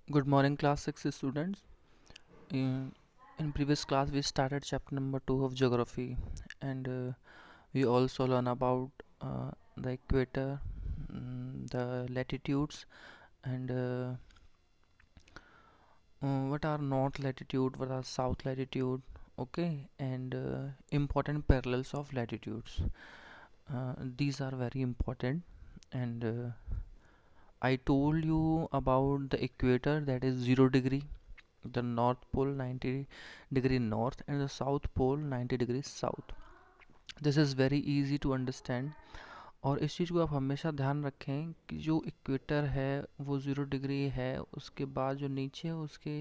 Good morning, class 6 students. In previous class, we started chapter number 2 of geography, and we also learn about the equator, the latitudes, and what are north latitude, what are south latitude, okay, and important parallels of latitudes. These are very important, and I told you about the equator, that is 0 degree, the north pole 90 degree north, and the south pole 90 degree south. This is very easy to understand. और इस चीज़ को आप हमेशा ध्यान रखें कि जो equator है वो 0 डिग्री है, उसके बाद जो नीचे उसके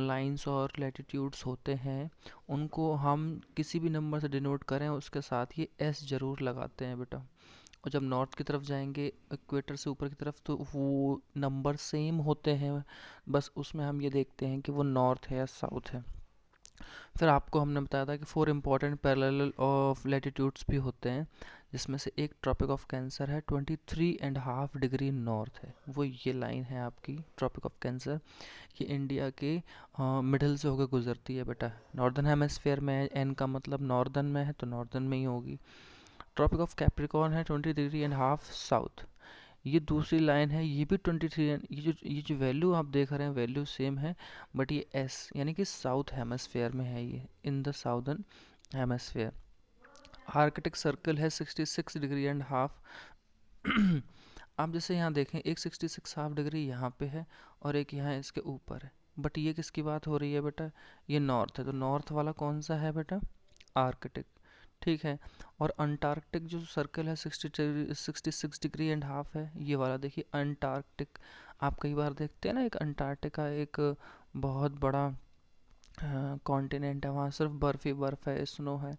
लाइंस और लैटिट्यूड्स होते हैं उनको हम किसी भी नंबर से डिनोट करें उसके साथ ये एस ज़रूर लगाते हैं बेटा। और जब नॉर्थ की तरफ जाएंगे इक्वेटर से ऊपर की तरफ तो वो नंबर सेम होते हैं, बस उसमें हम ये देखते हैं कि वो नॉर्थ है या साउथ है। फिर आपको हमने बताया था कि 4 इम्पॉर्टेंट पैरेलल ऑफ लैटिट्यूड्स भी होते हैं, जिसमें से एक ट्रॉपिक ऑफ कैंसर है 23.5 डिग्री नॉर्थ है, वो ये लाइन है आपकी ट्रॉपिक ऑफ कैंसर। ये इंडिया के मिडल से होकर गुजरती है बेटा, नॉर्दर्न हेमिस्फेयर में है, एन का मतलब नॉर्दर्न में है तो नॉर्दर्न में ही होगी। ट्रॉपिक ऑफ कैप्रिकॉर्न है 20 डिग्री एंड हाफ साउथ। ये दूसरी लाइन है, ये भी 23, ये जो वैल्यू आप देख रहे हैं वैल्यू सेम है, बट ये एस यानी कि साउथ हेमस्फेयर में है, ये इन the southern hemisphere. Arctic circle है 66 डिग्री एंड हाफ। आप जैसे यहाँ देखें एक 66 हाफ डिग्री यहाँ पे है और एक यहाँ इसके ऊपर है, बट ये किसकी बात हो रही है बेटा, ये नॉर्थ है, तो नॉर्थ वाला कौन सा है बेटा, आर्कटिक, ठीक है। और अंटार्कटिक जो सर्कल है 66 डिग्री एंड हाफ है, ये वाला देखिए अंटार्कटिक। आप कई बार देखते हैं ना एक अंटार्कटिका एक बहुत बड़ा कॉन्टिनेंट है, वहाँ सिर्फ बर्फ़ ही बर्फ़ है, स्नो है,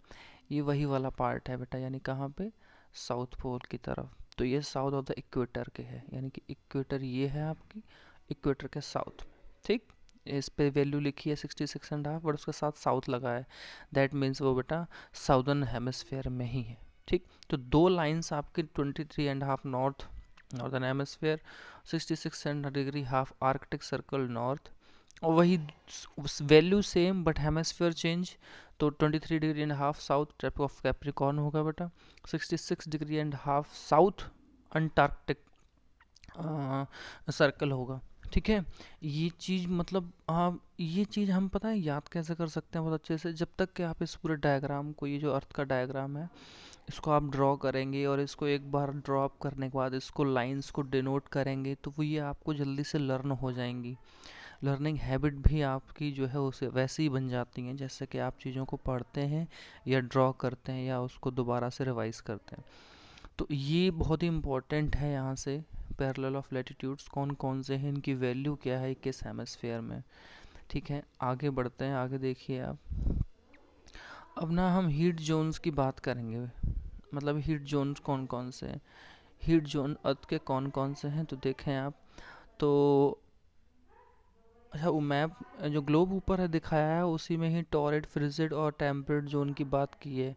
ये वही वाला पार्ट है बेटा, यानी कहाँ पे, साउथ पोल की तरफ। तो ये साउथ ऑफ द इक्वेटर के है, यानी कि इक्वेटर ये है आपकी इक्वेटर के साउथ, ठीक। इस पे वैल्यू लिखी है 66.5, बट उसके साथ साउथ लगा है, दैट मीन्स वो बेटा साउदर्न हेमिस्फेयर में ही है, ठीक। तो दो लाइंस आपकी 23.5 north, northern hemisphere, 66.5 Arctic Circle north, और वही value same but hemisphere change. तो 23 degree and half south Tropic of Capricorn होगा बेटा, 66 degree and half south Antarctic Circle होगा, ठीक है। ये चीज़ मतलब आप ये चीज़ हम पता है याद कैसे कर सकते हैं बहुत अच्छे से, जब तक कि आप इस पूरे डायग्राम को, ये जो अर्थ का डायग्राम है इसको आप ड्रॉ करेंगे और इसको एक बार ड्रॉ करने के बाद इसको लाइंस को डिनोट करेंगे तो वो ये आपको जल्दी से लर्न हो जाएंगी। लर्निंग हैबिट भी आपकी जो है उसे वैसे ही बन जाती हैं जैसे कि आप चीज़ों को पढ़ते हैं या ड्रॉ करते हैं या उसको दोबारा से रिवाइज करते हैं। तो ये बहुत ही इम्पोर्टेंट है, यहाँ से पैरेलल ऑफ लैटिट्यूड्स कौन कौन से हैं, इनकी वैल्यू क्या है किस हेमिस्फेयर में, ठीक है। आगे बढ़ते हैं, आगे देखिए आप। अब ना हम हीट जोन्स की बात करेंगे, मतलब हीट जोन्स कौन कौन से हैं, हीट जोन अर्थ के कौन कौन से हैं, तो देखें आप। तो अच्छा, वो मैप जो ग्लोब ऊपर है दिखाया है उसी में ही टॉरेड, फ्रिजिड और टेम्परेट जोन की बात की है।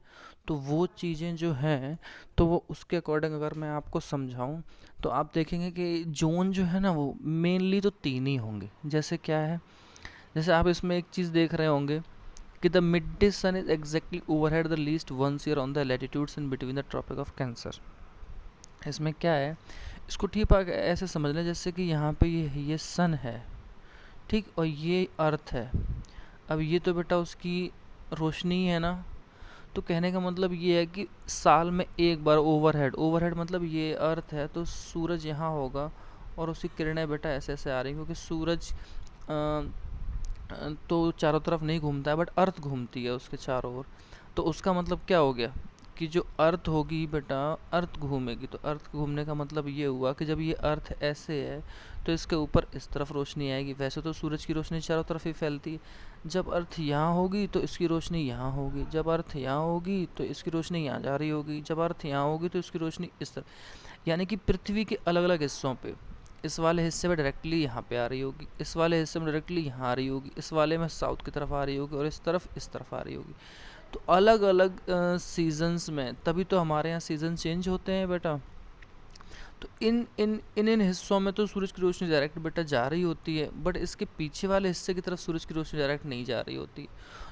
तो वो चीज़ें जो हैं तो वो उसके अकॉर्डिंग अगर मैं आपको समझाऊं तो आप देखेंगे कि जोन जो है ना वो मेनली तो तीन ही होंगे। जैसे क्या है, जैसे आप इसमें एक चीज़ देख रहे होंगे कि the mid day sun is exactly overhead the least once year on the latitudes in between the Tropic of Cancer. इसमें क्या है, इसको ठीक ऐसे समझ लें जैसे कि यहाँ पे ये सन है, ठीक, और ये अर्थ है। अब ये तो बेटा उसकी रोशनी है ना, तो कहने का मतलब ये है कि साल में एक बार ओवरहेड, ओवरहेड मतलब ये अर्थ है तो सूरज यहाँ होगा और उसकी किरणें बेटा ऐसे ऐसे आ रही क्योंकि सूरज तो चारों तरफ नहीं घूमता है बट अर्थ घूमती है उसके चारों ओर। तो उसका मतलब क्या हो गया कि जो अर्थ होगी बेटा, अर्थ घूमेगी, तो अर्थ घूमने का मतलब ये हुआ कि जब ये अर्थ ऐसे है तो इसके ऊपर इस तरफ रोशनी आएगी। वैसे तो सूरज की रोशनी चारों तरफ ही फैलती है, जब अर्थ यहाँ होगी तो इसकी रोशनी यहाँ होगी, जब अर्थ यहाँ होगी तो इसकी रोशनी यहाँ जा रही होगी, जब अर्थ यहाँ होगी तो इसकी रोशनी इस तरफ। यानी कि पृथ्वी के अलग अलग हिस्सों पे इस वाले हिस्से में डायरेक्टली यहाँ पे आ रही होगी, इस वाले हिस्से में डायरेक्टली यहाँ आ रही होगी, इस वाले में साउथ की तरफ आ रही होगी और इस तरफ आ रही होगी। तो अलग अलग सीजन्स में, तभी तो हमारे यहाँ सीज़न चेंज होते हैं बेटा। तो इन हिस्सों में तो सूरज की रोशनी डायरेक्ट बेटा जा रही होती है, बट इसके पीछे वाले हिस्से की तरफ सूरज की रोशनी डायरेक्ट नहीं जा रही होती।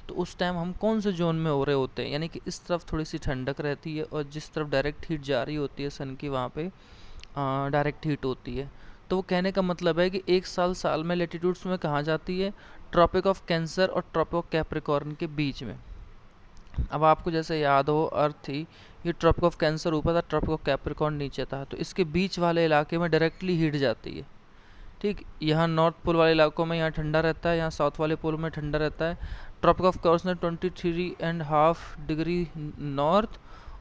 तो उस टाइम हम कौन से जोन में हो रहे होते हैं, यानी कि इस तरफ थोड़ी सी ठंडक रहती है और जिस तरफ डायरेक्ट हीट जा रही होती है सन की, वहाँ पे डायरेक्ट हीट होती है। तो वो कहने का मतलब है कि एक साल में लेटीट्यूड्स में कहाँ जाती है, ट्रॉपिक ऑफ कैंसर और ट्रॉपिक ऑफ कैप्रिकॉर्न के बीच में। अब आपको जैसे याद हो अर्थ थी, ये ट्रॉपिक ऑफ कैंसर ऊपर था, ट्रॉपिक ऑफ कैप्रिकॉर्न नीचे था, तो इसके बीच वाले इलाके में डायरेक्टली हीट जाती है। ठीक, यहाँ नॉर्थ पोल वाले इलाकों में यहाँ ठंडा रहता है, यहाँ साउथ वाले पोल में ठंडा रहता है। Tropic of Cancer 23.5 degree north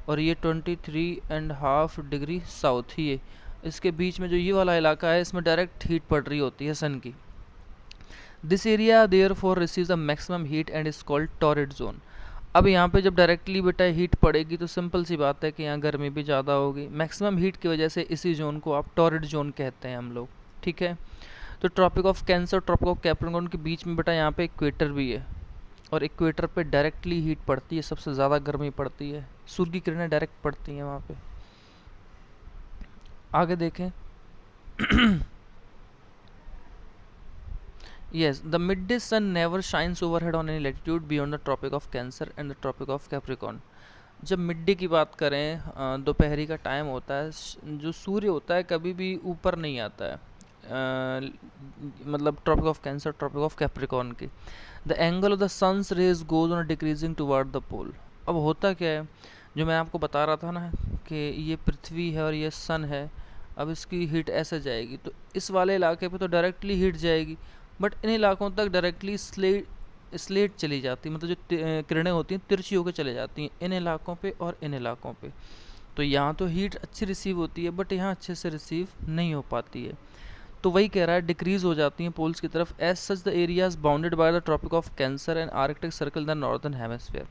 और ये 23.5 डिग्री साउथ ही है। इसके बीच में जो ये वाला इलाका है, इसमें डायरेक्ट हीट पड़ रही होती है सन की। This area therefore receives the maximum heat and is called torrid zone. अब यहाँ पे जब डायरेक्टली बेटा हीट पड़ेगी तो सिंपल सी बात है कि यहाँ गर्मी भी ज़्यादा होगी। मैक्सिमम हीट की वजह से इसी जोन को आप टॉरिड जोन कहते हैं हम लोग। ठीक है, तो Tropic of Cancer Tropic of Capricorn के बीच में बेटा यहाँ पे इक्वेटर भी है, और इक्वेटर पे डायरेक्टली हीट पड़ती है, सबसे ज़्यादा गर्मी पड़ती है, सूर्य की किरणें डायरेक्ट पड़ती हैं वहाँ पे। आगे देखें। Yes, the midday sun never shines overhead on any latitude beyond the Tropic of Cancer and the Tropic of Capricorn. जब मिड डे की बात करें, दोपहरी का टाइम होता है, जो सूर्य होता है कभी भी ऊपर नहीं आता है, मतलब Tropic of Cancer Tropic of Capricorn की। The angle of the sun's rays goes on decreasing toward the pole. अब होता क्या है, जो मैं आपको बता रहा था ना कि ये पृथ्वी है और ये सन है, अब इसकी हीट ऐसे जाएगी, तो इस वाले इलाके पे तो डायरेक्टली हीट जाएगी, बट इन इलाकों तक डायरेक्टली स्लेट चली जाती है, मतलब जो किरणें होती हैं तिरछी होकर चले जाती हैं इन इलाकों पे और इन इलाकों पे। तो यहाँ तो हीट अच्छी रिसीव होती है, बट यहाँ अच्छे से रिसीव नहीं हो पाती है। तो वही कह रहा है, डिक्रीज हो जाती हैं पोल्स की तरफ। As such the areas bounded by the Tropic of Cancer and Arctic Circle the northern hemisphere.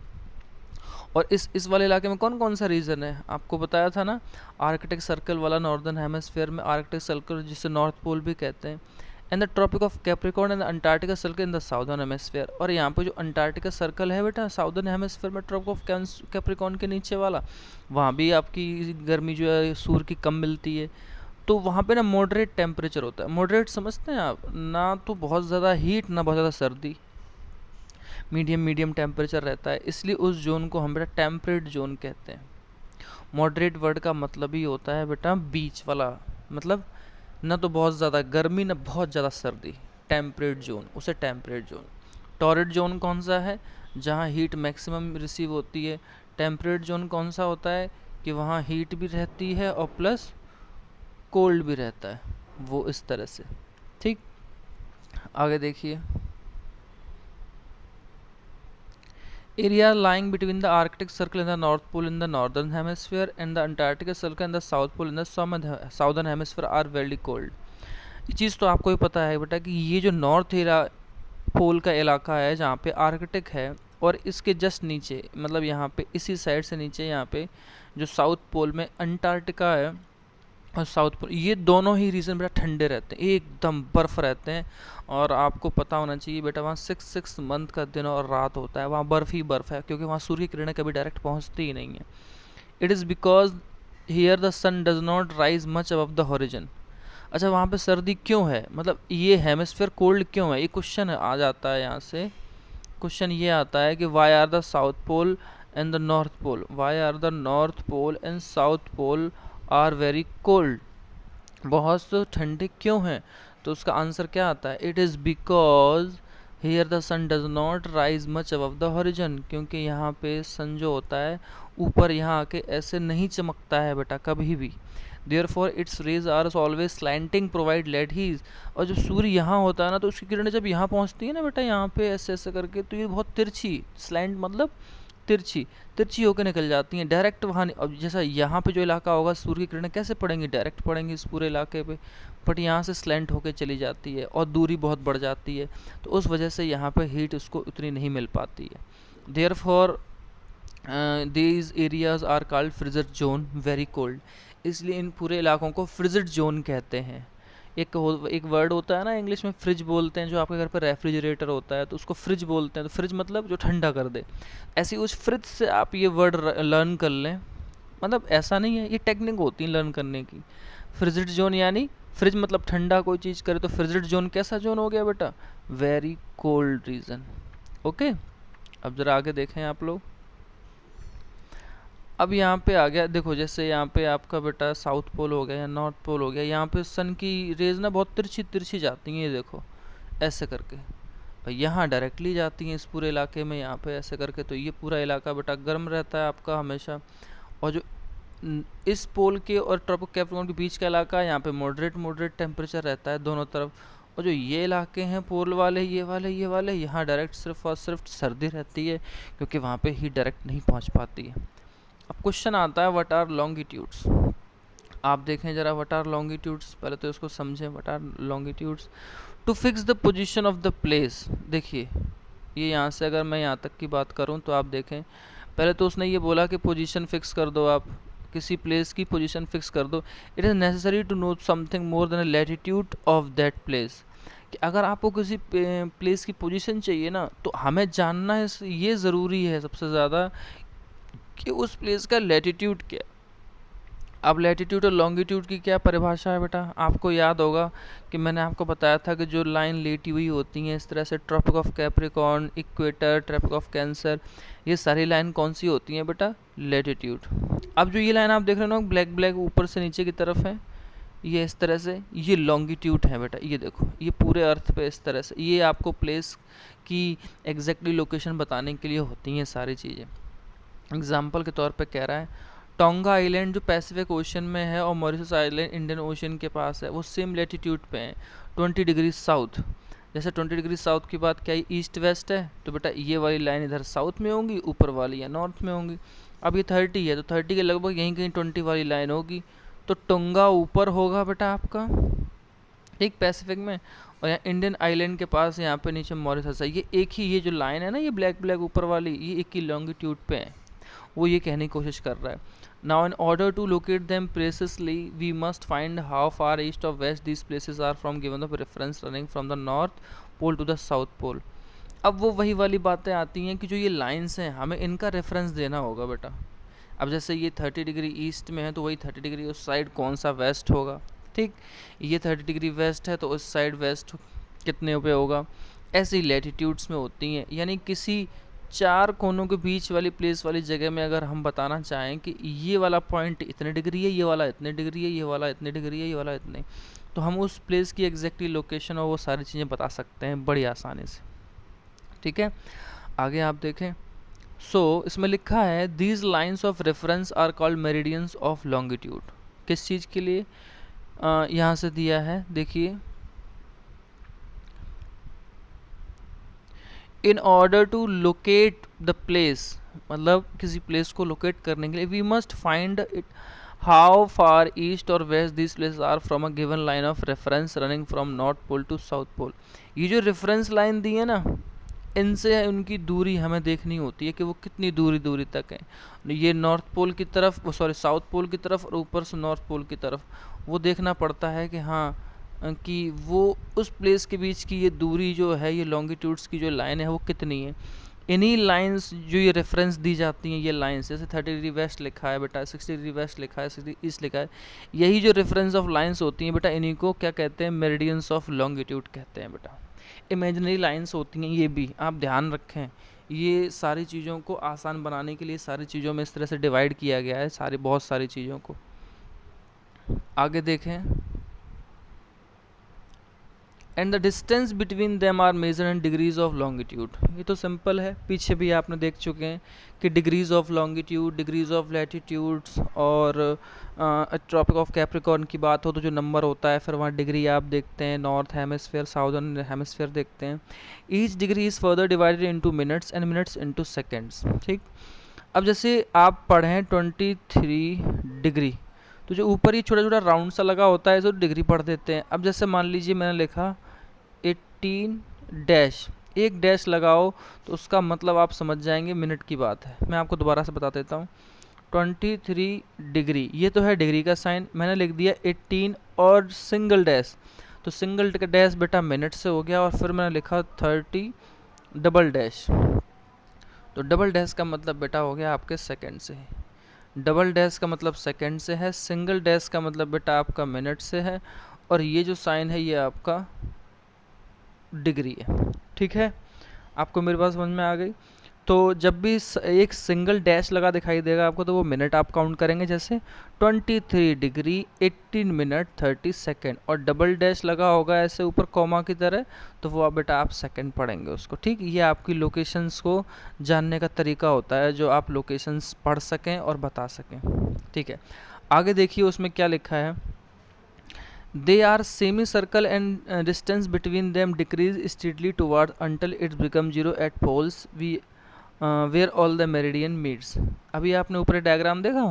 और इस वाले इलाके में कौन कौन सा रीजन है, आपको बताया था ना, आर्कटिक सर्कल वाला नॉर्दर्न हेमिस्फीयर में, आर्कटिक सर्कल जिसे नॉर्थ पोल भी कहते हैं, and the Tropic of Capricorn and the Antarctica Circle in the southern hemisphere. और यहाँ पे जो अंटार्कटिका सर्कल है बेटा साउदर्न हेमिस्फीयर में, ट्रॉपिक ऑफ कैप्रिकॉर्न के नीचे वाला, वहाँ भी आपकी गर्मी जो है सूर्य की कम मिलती है। तो वहाँ पे ना मॉडरेट टेम्परेचर होता है। मॉडरेट समझते हैं आप, ना तो बहुत ज़्यादा हीट ना बहुत ज़्यादा सर्दी, मीडियम टेम्परेचर रहता है, इसलिए उस जोन को हम बेटा टेम्परेट जोन कहते हैं। मॉडरेट वर्ड का मतलब ही होता है बेटा बीच वाला, मतलब ना तो बहुत ज़्यादा गर्मी ना बहुत ज़्यादा सर्दी, टेम्परेट जोन, उसे टेम्परेट जोन। टॉरिड जोन कौन सा है, जहाँ हीट मैक्सिमम रिसीव होती है। टेम्परेट जोन कौन सा होता है कि वहाँ हीट भी रहती है और प्लस कोल्ड भी रहता है, वो इस तरह से। ठीक, आगे देखिए। Area lying between the Arctic Circle and the North Pole in the northern hemisphere and the Antarctic Circle and the South Pole in the southern hemisphere are very cold. ये चीज़ तो आपको ही पता है बेटा कि ये जो नॉर्थ पोल का इलाका है जहाँ पे आर्कटिक है, और इसके जस्ट नीचे, मतलब यहाँ पे इसी साइड से नीचे यहाँ पे जो साउथ पोल में अंटार्कटिका है और साउथ पोल, ये दोनों ही रीजन बेटा ठंडे रहते हैं, एकदम बर्फ़ रहते हैं। और आपको पता होना चाहिए बेटा वहाँ 6 मंथ का दिन और रात होता है, वहाँ बर्फ़ ही बर्फ़ है, क्योंकि वहाँ सूर्य की किरणें कभी डायरेक्ट पहुँचती ही नहीं है। It is because here the sun does not rise much above the horizon. अच्छा, वहाँ पे सर्दी क्यों है, मतलब ये हेमिस्फीयर कोल्ड क्यों है, ये क्वेश्चन आ जाता है। यहाँ से क्वेश्चन ये आता है कि why are the south Pole and the north Pole, why are the north Pole and South Pole are very cold, बहुत से ठंडे क्यों हैं। तो उसका आंसर क्या आता है, it is because here the sun does not rise much above the horizon, क्योंकि यहाँ पे सन जो होता है ऊपर यहाँ आके ऐसे नहीं चमकता है बेटा कभी भी। Therefore its rays are always slanting provide less heat. और जब सूर्य यहाँ होता है ना, तो उसकी किरणें जब यहाँ पहुँचती है ना बेटा, यहाँ पे ऐसे ऐसे करके, तो ये बहुत तिरछी, स्लैंट मतलब तिरछी होकर निकल जाती हैं डायरेक्ट वहाँ। अब जैसा यहाँ पे जो इलाका होगा, सूर्य की किरणें कैसे पड़ेंगी, डायरेक्ट पड़ेंगी इस पूरे इलाके पे, बट यहाँ से स्लैंट होकर चली जाती है और दूरी बहुत बढ़ जाती है, तो उस वजह से यहाँ पे हीट उसको उतनी नहीं मिल पाती है। Therefore these areas are called frigid zone, very cold, इसलिए इन पूरे इलाकों को फ्रिजर जोन कहते हैं। एक वर्ड होता है ना इंग्लिश में, फ्रिज बोलते हैं, जो आपके घर पर रेफ्रिजरेटर होता है तो उसको फ्रिज बोलते हैं, तो फ्रिज मतलब जो ठंडा कर दे। ऐसे उस फ्रिज से आप ये वर्ड लर्न कर लें, मतलब ऐसा नहीं है, ये टेक्निक होती है लर्न करने की। फ्रिजिड जोन यानी फ्रिज मतलब ठंडा कोई चीज़ करे, तो फ्रिजिड जोन कैसा जोन हो गया बेटा? Very cold region. ओके, अब ज़रा आगे देखें आप लोग। अब यहाँ पे आ गया, देखो जैसे यहाँ पे आपका बेटा साउथ पोल हो गया या नॉर्थ पोल हो गया, यहाँ पे सन की रेज ना बहुत तिरछी तिरछी जाती हैं, ये देखो ऐसे करके, और यहाँ डायरेक्टली जाती हैं इस पूरे इलाके में, यहाँ पे ऐसे करके, तो ये पूरा इलाका बेटा गर्म रहता है आपका हमेशा। और जो इस पोल के और ट्रॉपिक कैप्रिकॉर्न के बीच का इलाका है, यहाँ पे मॉडरेट मॉडरेट टेम्परेचर रहता है दोनों तरफ। और जो ये इलाके हैं पोल वाले, ये वाले, यहाँ डायरेक्ट सिर्फ और सिर्फ सर्दी रहती है, क्योंकि वहाँ पे हीट डायरेक्ट नहीं पहुँच पाती है। अब क्वेश्चन आता है व्हाट आर लॉन्गिट्यूड्स। आप देखें जरा व्हाट आर लॉन्गिट्यूड्स, पहले तो इसको समझें। What are longitudes? To fix the position of the place. देखिए ये यहाँ से अगर मैं यहाँ तक की बात करूँ तो आप देखें, पहले तो उसने ये बोला कि पोजीशन फिक्स कर दो, आप किसी प्लेस की पोजीशन फिक्स कर दो। It is necessary to know something more than latitude of that place. कि अगर आपको किसी प्लेस की पोजीशन चाहिए ना, तो हमें जानना है, ये ज़रूरी है सबसे ज़्यादा, कि उस प्लेस का लैटिट्यूड क्या है। अब लैटिट्यूड और लॉन्गिट्यूड की क्या परिभाषा है बेटा? आपको याद होगा कि मैंने आपको बताया था कि जो लाइन लेटी हुई होती हैं इस तरह से, tropic of Capricorn, equator, tropic of Cancer, ये सारी लाइन कौन सी होती हैं बेटा? लैटिट्यूड। अब जो ये लाइन आप देख रहे हो ना, ब्लैक ब्लैक ऊपर से नीचे की तरफ है, ये इस तरह से, ये लॉन्गिट्यूड है बेटा। ये देखो, ये पूरे अर्थ पे इस तरह से, ये आपको प्लेस की एग्जैक्टली लोकेशन बताने के लिए होती हैं सारी चीज़ें। एग्जाम्पल के तौर पे कह रहा है, टोंगा आइलैंड जो पैसिफिक ओशन में है और मॉरिशस आइलैंड इंडियन ओशन के पास है, वो सेम लेटीट्यूड पे हैं, 20 डिग्री साउथ। जैसे 20 डिग्री साउथ की बात क्या है, ईस्ट वेस्ट है, तो बेटा ये वाली लाइन इधर साउथ में होंगी, ऊपर वाली या नॉर्थ में होंगी। अब ये 30 है, तो 30 के लगभग यहीं कहीं 20 वाली लाइन होगी, तो टोंगा ऊपर होगा बेटा आपका, ठीक, पैसिफिक में। और यहाँ इंडियन आइलैंड के पास यहाँ पे नीचे मॉरिशस है। ये एक ही, ये जो लाइन है ना, ये ब्लैक ब्लैक ऊपर वाली, ये एक ही लॉन्गिट्यूड पे है, वो ये कहने की कोशिश कर रहा है। Now in order to locate them precisely we must find how far east और west these places are from given the reference running from the north pole to the south pole. अब वो वही वाली बातें आती हैं कि जो ये लाइंस हैं हमें इनका रेफरेंस देना होगा बेटा। अब जैसे ये 30 डिग्री ईस्ट में है, तो वही 30 डिग्री उस साइड कौन सा वेस्ट होगा, ठीक। ये 30 डिग्री वेस्ट है, तो उस साइड वेस्ट कितने पे होगा। ऐसी लैटिट्यूड्स में होती हैं, यानी किसी चार कोनों के बीच वाली प्लेस वाली जगह में अगर हम बताना चाहें कि ये वाला पॉइंट इतने डिग्री है, ये वाला इतने डिग्री है, ये वाला इतने डिग्री है, ये वाला इतने, तो हम उस प्लेस की एग्जैक्टली लोकेशन और वो सारी चीज़ें बता सकते हैं बड़ी आसानी से, ठीक है। आगे आप देखें, इसमें लिखा है these lines of reference are called meridians of longitude. किस चीज़ के लिए यहाँ से दिया है, देखिए, in order to locate the place, मतलब किसी प्लेस को लोकेट करने के लिए, we must find it how far east और west this place are from a given line of reference running from north pole to south pole. ये जो रेफरेंस लाइन दी है ना, इनसे उनकी दूरी हमें देखनी होती है कि वो कितनी दूरी दूरी तक है। ये नॉर्थ पोल की तरफ, सॉरी साउथ पोल की तरफ, और ऊपर से नॉर्थ पोल की तरफ, वो देखना पड़ता है कि हाँ कि वो उस प्लेस के बीच की ये दूरी जो है, ये लॉन्गिट्यूड्स की जो लाइन है वो कितनी है। इन्हीं लाइंस जो ये रेफरेंस दी जाती हैं, ये लाइंस, जैसे 30 डिग्री वेस्ट लिखा है बेटा, 60 डिग्री वेस्ट लिखा है, 60 ईस्ट लिखा है, यही जो रेफरेंस ऑफ लाइंस होती हैं बेटा, इन्हीं को क्या कहते हैं? मेरिडियंस ऑफ लॉन्गिट्यूड कहते हैं बेटा। इमेजिनरी लाइंस होती हैं ये भी, आप ध्यान रखें, ये सारी चीज़ों को आसान बनाने के लिए सारी चीज़ों में इस तरह से डिवाइड किया गया है, सारी बहुत सारी चीज़ों को। आगे देखें, and the distance between them are measured in degrees of longitude. ये तो सिंपल है, पीछे भी आपने देख चुके हैं कि degrees of longitude, degrees of latitudes, और ट्रॉपिक ऑफ कैप्रिकॉर्न की बात हो तो जो नंबर होता है, फिर वहाँ डिग्री आप देखते हैं, नॉर्थ हेमिस्फेयर, साउदर्न हेमिस्फेयर देखते हैं। Each degree is further divided into minutes and minutes into seconds, ठीक। अब जैसे आप पढ़ें 23 डिग्री, तो जो ऊपर ही छोटा छोटा राउंड सा लगा होता है, तो डिग्री पढ़ देते हैं। अब जैसे मान लीजिए मैंने लिखा 18 डैश, एक डैश लगाओ तो उसका मतलब आप समझ जाएंगे मिनट की बात है। मैं आपको दोबारा से बता देता हूँ, 23 डिग्री, ये तो है डिग्री का साइन, मैंने लिख दिया 18 और सिंगल डैश, तो सिंगल डैश बेटा मिनट से हो गया, और फिर मैंने लिखा 30 डबल डैश, तो डबल डैश का मतलब बेटा हो गया आपके सेकंड से। डबल डैश का मतलब सेकंड से है, सिंगल डैश का मतलब बेटा आपका मिनट से है, और ये जो साइन है ये आपका डिग्री है। ठीक है, आपको मेरी बात समझ में आ गई। तो जब भी एक सिंगल डैश लगा दिखाई देगा आपको तो वो मिनट आप काउंट करेंगे, जैसे 23 डिग्री 18 मिनट 30 सेकेंड, और डबल डैश लगा होगा ऐसे ऊपर कॉमा की तरह तो वो आप बेटा आप सेकंड पढ़ेंगे उसको। ठीक, ये आपकी लोकेशंस को जानने का तरीका होता है जो आप लोकेशंस पढ़ सकें और बता सकें। ठीक है, आगे देखिए उसमें क्या लिखा है। They are semicircle and distance between them decrease steadily towards until it becomes zero at poles where all the meridian meets। अभी आपने ऊपर डायग्राम देखा,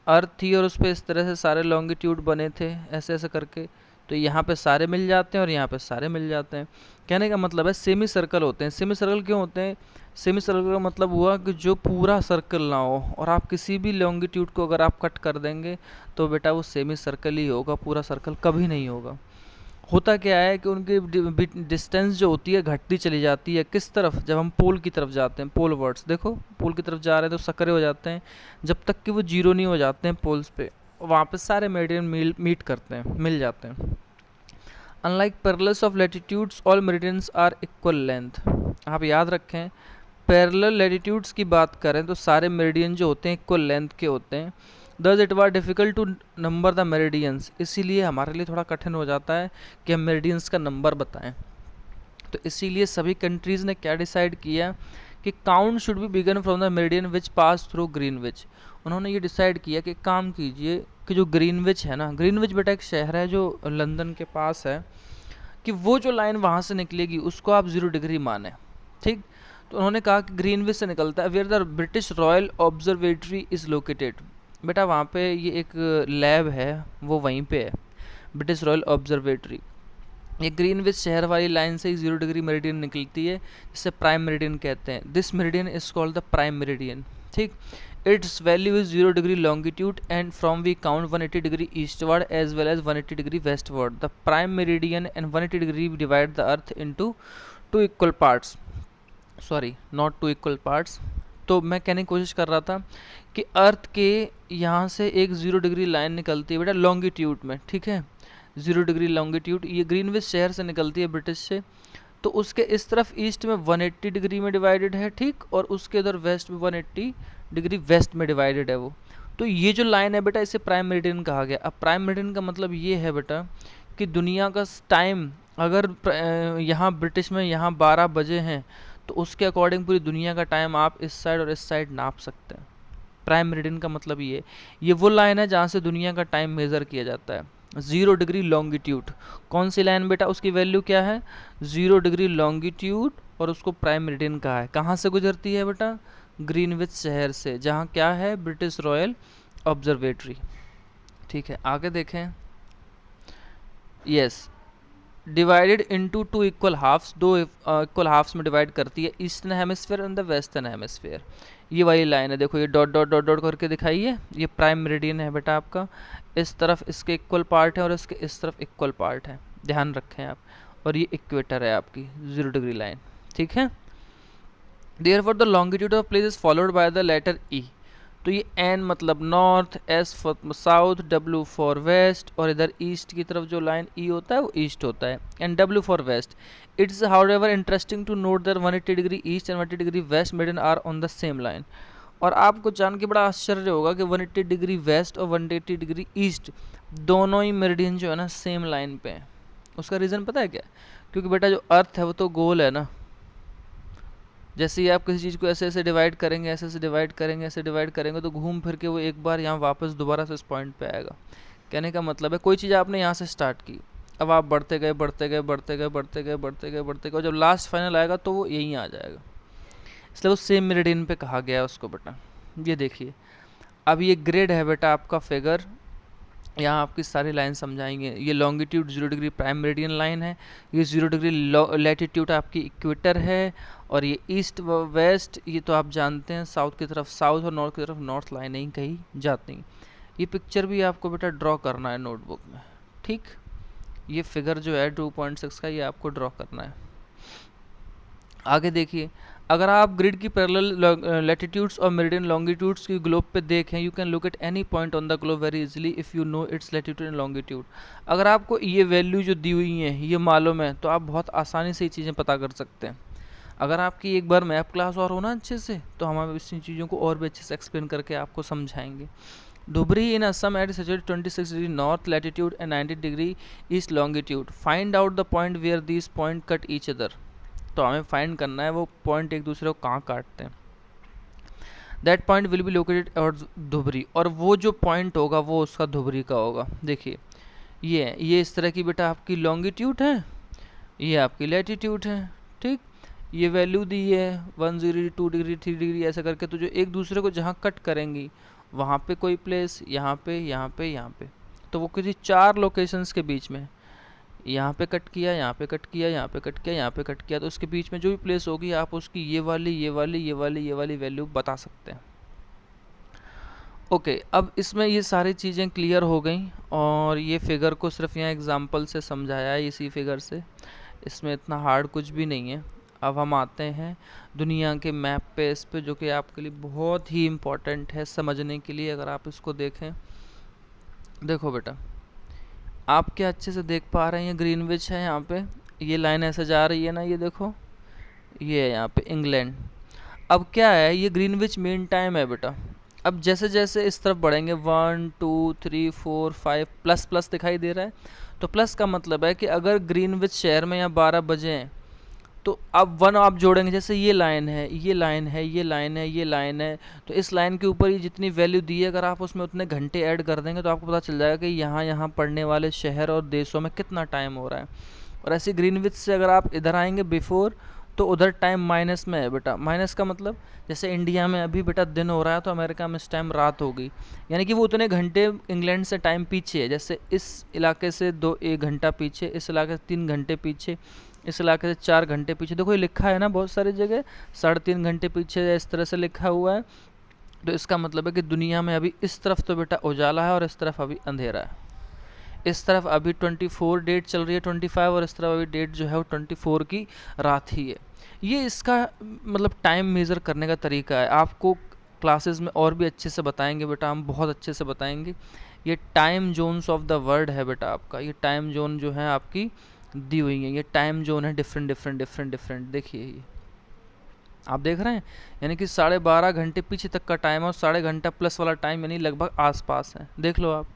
अर्थ थी और उस पर इस तरह से सारे लॉन्गिट्यूड बने थे ऐसे ऐसे करके, तो यहाँ पे सारे मिल जाते हैं और यहाँ पे सारे मिल जाते हैं। कहने का मतलब है सेमी सर्कल होते हैं। सेमी सर्कल क्यों होते हैं? सेमी सर्कल का मतलब हुआ कि जो पूरा सर्कल ना हो, और आप किसी भी लॉन्गिट्यूड को अगर आप कट कर देंगे तो बेटा वो सेमी सर्कल ही होगा, पूरा सर्कल कभी नहीं होगा। होता क्या है कि उनकी डिस्टेंस जो होती है घटती चली जाती है। किस तरफ? जब हम पोल की तरफ जाते हैं, पोल वर्ड्स देखो, पोल की तरफ जा रहे हैं तो सकरे हो जाते हैं, जब तक कि वो जीरो नहीं हो जाते हैं पोल्स पे, वहाँ पे सारे मेरिडियन मीट करते हैं, मिल जाते हैं। Unlike parallels of latitudes all meridians are equal length. आप याद रखें, पैरेलल लैटिट्यूड्स की बात करें तो सारे मेरिडियन जो होते हैं इक्वल लेंथ के होते हैं। Thus it was difficult to number the meridians, इसीलिए हमारे लिए थोड़ा कठिन हो जाता है कि हम मेरिडियंस का नंबर बताएं। तो इसीलिए सभी कंट्रीज़ ने क्या डिसाइड किया कि count should be begun from the meridian which pass through Greenwich. उन्होंने ये डिसाइड किया कि काम कीजिए कि जो ग्रीनविच है ना, ग्रीनविच बेटा एक शहर है जो लंदन के पास है, कि वो जो लाइन वहाँ से निकलेगी उसको आप 0 डिग्री माने। ठीक, तो उन्होंने कहा कि ग्रीनविच से निकलता है where the British Royal Observatory is located. बेटा वहाँ पे ये एक लैब है, वो वहीं पे है, ब्रिटिश रॉयल ऑब्जर्वेटरी। ये ग्रीनविच शहर वाली लाइन से ही 0 डिग्री मेरिडियन निकलती है, जिसे प्राइम मेरिडियन कहते हैं। This meridian is called the prime meridian. ठीक, its value is 0 degree longitude and from we count 180 degree eastward as well as 180 degree westward. The prime meridian and 180 degree divide the earth into two equal parts, sorry not two equal parts. तो मैं कहने की कोशिश कर रहा था कि अर्थ के यहाँ से एक 0 डिग्री लाइन निकलती है बेटा लॉन्गिट्यूड में। ठीक है, 0 डिग्री लॉन्गिट्यूड ये ग्रीनविच शहर से निकलती है ब्रिटिश से, तो उसके इस तरफ ईस्ट में 180 डिग्री में डिवाइडेड है। ठीक, और उसके इधर वेस्ट में 180 डिग्री वेस्ट में डिवाइडेड है वो। तो ये जो लाइन है बेटा इसे प्राइम मेरिडियन कहा गया। अब प्राइम मेरिडियन का मतलब ये है बेटा कि दुनिया का टाइम अगर यहाँ ब्रिटिश में यहाँ 12 बजे हैं तो उसके अकॉर्डिंग पूरी दुनिया का टाइम आप इस साइड और इस साइड नाप सकते हैं। प्राइम मेरिडियन का मतलब ये वो लाइन है जहाँ से दुनिया का टाइम मेज़र किया जाता है। 0 डिग्री लॉन्गिट्यूड, कौन सी लाइन बेटा? उसकी वैल्यू क्या है? 0 डिग्री लॉन्गिट्यूड, और उसको प्राइम मेरिडियन कहा है। कहाँ से गुजरती है बेटा? ग्रीनविच शहर से, जहाँ क्या है? British Royal Observatory. ठीक है, आगे देखें। Yes, divided into 2 equal halves, 2 equal halves में डिवाइड करती है, eastern hemisphere and the western hemisphere. ये वाली लाइन है, देखो ये डॉट डॉट डॉट डॉट करके दिखाई है, ये प्राइम मेरिडियन है बेटा आपका। इस तरफ इसके इक्वल पार्ट है और इसके इस तरफ इक्वल पार्ट है, ध्यान रखें आप। और ये इक्वेटर है आपकी 0 डिग्री लाइन। ठीक है, therefore the longitude of place is followed by the letter E. तो ये एन मतलब north, S for south, W for west, और इधर ईस्ट की तरफ जो लाइन ई होता है वो ईस्ट होता है, and W for west. It's however interesting to note that 180 degree east and 180 degree west meridian are on the same line. और आपको जान के बड़ा आश्चर्य होगा कि 180 डिग्री वेस्ट और 180 डिग्री ईस्ट दोनों ही मेरिडियन जो है ना सेम लाइन पे हैं। उसका रीज़न पता है क्या? क्योंकि बेटा जो अर्थ है वो तो गोल है ना। जैसे ही आप किसी चीज़ को ऐसे ऐसे डिवाइड करेंगे, ऐसे ऐसे डिवाइड करेंगे, ऐसे डिवाइड करेंगे, तो घूम फिर के वो एक बार यहाँ वापस दोबारा से इस पॉइंट पे आएगा। कहने का मतलब है कोई चीज़ आपने यहाँ से स्टार्ट की, अब आप बढ़ते गए बढ़ते गए बढ़ते गए बढ़ते गए बढ़ते गए बढ़ते गए, और जब लास्ट फाइनल आएगा तो वो यहीं आ जाएगा। इसलिए वो सेम मेरिडियन पे कहा गया है उसको बेटा। ये देखिए, अब ये ग्रिड है बेटा आपका फिगर, यहाँ आपकी सारी लाइन समझाएंगे। ये longitude 0 degree prime meridian line है, ये 0 डिग्री लैटिट्यूड आपकी इक्वेटर है, और ये ईस्ट व वेस्ट ये तो आप जानते हैं, साउथ की तरफ साउथ और नॉर्थ की तरफ नॉर्थ लाइन ही कही जाती। ये पिक्चर भी आपको बेटा ड्रॉ करना है नोटबुक में। ठीक, ये फिगर जो है 2.6 का ये आपको ड्रॉ करना है। आगे देखिए, अगर आप ग्रिड की पैरेलल लैटिट्यूड्स और मेरिडियन लॉन्गिट्यूड्स की ग्लोब पे देखें, you can look at any point on the globe very easily if you know it's latitude and longitude. अगर आपको ये वैल्यू जो दी हुई है ये मालूम है तो आप बहुत आसानी से ये चीज़ें पता कर सकते हैं। अगर आपकी एक बार मैप क्लास और होना अच्छे से, तो हम इस चीज़ों को और भी अच्छे से एक्सप्लेन करके आपको समझाएंगे। Dhubri in Assam at situated 26 degree north latitude and 90 degree east longitude. Find out the point where these point cut each other. तो हमें फाइंड करना है वो पॉइंट एक दूसरे को कहाँ काटते हैं। That point will be located at Dhubri, और वो जो पॉइंट होगा वो उसका धुबरी का होगा। देखिए ये इस तरह की बेटा आपकी लॉन्गिट्यूड है, ये आपकी लैटिट्यूड है, ठीक। ये वैल्यू दी है 1 डिग्री 2 डिग्री 3 डिग्री ऐसा करके, तो जो एक दूसरे को जहाँ कट करेंगी वहाँ पे कोई प्लेस, यहाँ पे यहाँ पे यहाँ पे, तो वो किसी 4 लोकेशंस के बीच में, यहाँ पे कट किया, यहाँ पे कट किया, यहाँ पे कट किया, यहाँ पे कट किया, तो उसके बीच में जो भी प्लेस होगी आप उसकी ये वाली वैल्यू बता सकते हैं। ओके अब इसमें ये सारी चीज़ें क्लियर हो गई, और ये फिगर को सिर्फ यहाँ एग्जांपल से समझाया है, इसी फिगर से, इसमें इतना हार्ड कुछ भी नहीं है। अब हम आते हैं दुनिया के मैप पे, इस पे जो कि आपके लिए बहुत ही इम्पोर्टेंट है समझने के लिए। अगर आप इसको देखें, देखो बेटा आप क्या अच्छे से देख पा रहे हैं, ग्रीनविच है यहाँ पे, ये लाइन ऐसे जा रही है ना, ये देखो ये है यहाँ पे इंग्लैंड। अब क्या है, ये ग्रीनविच मेन टाइम है बेटा। अब जैसे जैसे इस तरफ बढ़ेंगे 1 2 3 4 5 प्लस प्लस दिखाई दे रहा है, तो प्लस का मतलब है कि अगर ग्रीनविच शहर में यहाँ 12 बजे हैं, तो अब 1 आप जोड़ेंगे, जैसे ये लाइन है, ये लाइन है, ये लाइन है, ये लाइन है, तो इस लाइन के ऊपर ये जितनी वैल्यू दी है अगर आप उसमें उतने घंटे ऐड कर देंगे तो आपको पता चल जाएगा कि यहाँ पढ़ने वाले शहर और देशों में कितना टाइम हो रहा है। और ऐसे ग्रीनविच से अगर आप इधर आएंगे बिफोर, तो उधर टाइम माइनस में है बेटा। माइनस का मतलब जैसे इंडिया में अभी बेटा दिन हो रहा है तो अमेरिका में इस टाइम रात हो गई, यानी कि वो उतने घंटे इंग्लैंड से टाइम पीछे है। जैसे इस इलाके से 1 घंटा पीछे, इस इलाके से 3 घंटे पीछे, इस इलाके से 4 घंटे पीछे। देखो ये लिखा है ना बहुत सारी जगह 3.5 घंटे पीछे, इस तरह से लिखा हुआ है। तो इसका मतलब है कि दुनिया में अभी इस तरफ तो बेटा उजाला है और इस तरफ अभी अंधेरा है। इस तरफ अभी 24 डेट चल रही है 25, और इस तरफ अभी डेट जो है वो 24 की रात ही है। ये इसका मतलब टाइम मेज़र करने का तरीका है। आपको क्लासेस में और भी अच्छे से बताएंगे बेटा, हम बहुत अच्छे से बताएंगे। ये time zones of the world है बेटा आपका, ये टाइम जोन जो है आपकी दी हुई है, ये टाइम जोन है डिफरेंट। देखिए ये आप देख रहे हैं, यानी कि 12.5 घंटे पीछे तक का टाइम है, और 1.5 घंटा प्लस वाला टाइम यानी लगभग आसपास है। देख लो आप,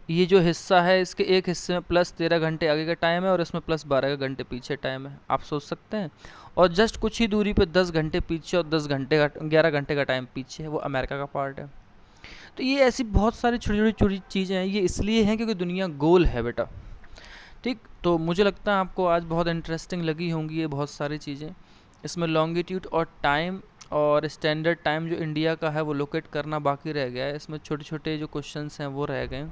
ये जो हिस्सा है इसके एक हिस्से में प्लस 13 घंटे आगे का टाइम है और इसमें प्लस 12 घंटे पीछे टाइम है। आप सोच सकते हैं। और जस्ट कुछ ही दूरी पे 10 घंटे पीछे और 11 घंटे का टाइम पीछे है, वो अमेरिका का पार्ट है। तो ये ऐसी बहुत सारी छोटी छोटी चीज़ें हैं, ये इसलिए हैं क्योंकि दुनिया गोल है बेटा, ठीक। तो मुझे लगता है आपको आज बहुत इंटरेस्टिंग लगी होंगी ये बहुत सारी चीज़ें। इसमें लॉन्गिट्यूड और टाइम और स्टैंडर्ड टाइम जो इंडिया का है वो लोकेट करना बाकी रह गया है। इसमें छोटे छोटे जो क्वेश्चंस हैं वो रह गए,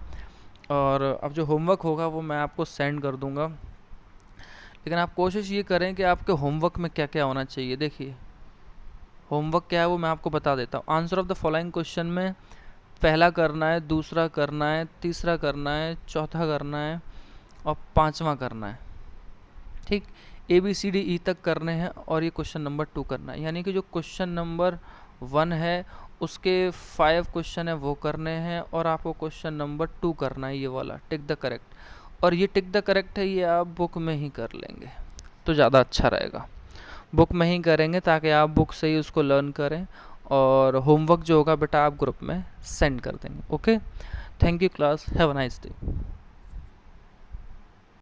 और अब जो होमवर्क होगा वो मैं आपको सेंड कर दूंगा। लेकिन आप कोशिश ये करें कि आपके होमवर्क में क्या क्या होना चाहिए। देखिए होमवर्क क्या है वो मैं आपको बता देता हूँ। Answer of the following question में पहला करना है, दूसरा करना है, तीसरा करना है, चौथा करना है और 5वां करना है, ठीक। ABCD तक करने हैं और ये क्वेश्चन नंबर 2 करना है। यानी कि जो क्वेश्चन नंबर 1 है उसके 5 क्वेश्चन है वो करने हैं, और आपको क्वेश्चन नंबर 2 करना है, ये वाला टिक द करेक्ट। और ये टिक द करेक्ट है, ये आप बुक में ही कर लेंगे तो ज़्यादा अच्छा रहेगा। बुक में ही करेंगे ताकि आप बुक से ही उसको लर्न करें, और होमवर्क जो होगा बेटा आप ग्रुप में सेंड कर देंगे। Okay, thank you class, have a nice day.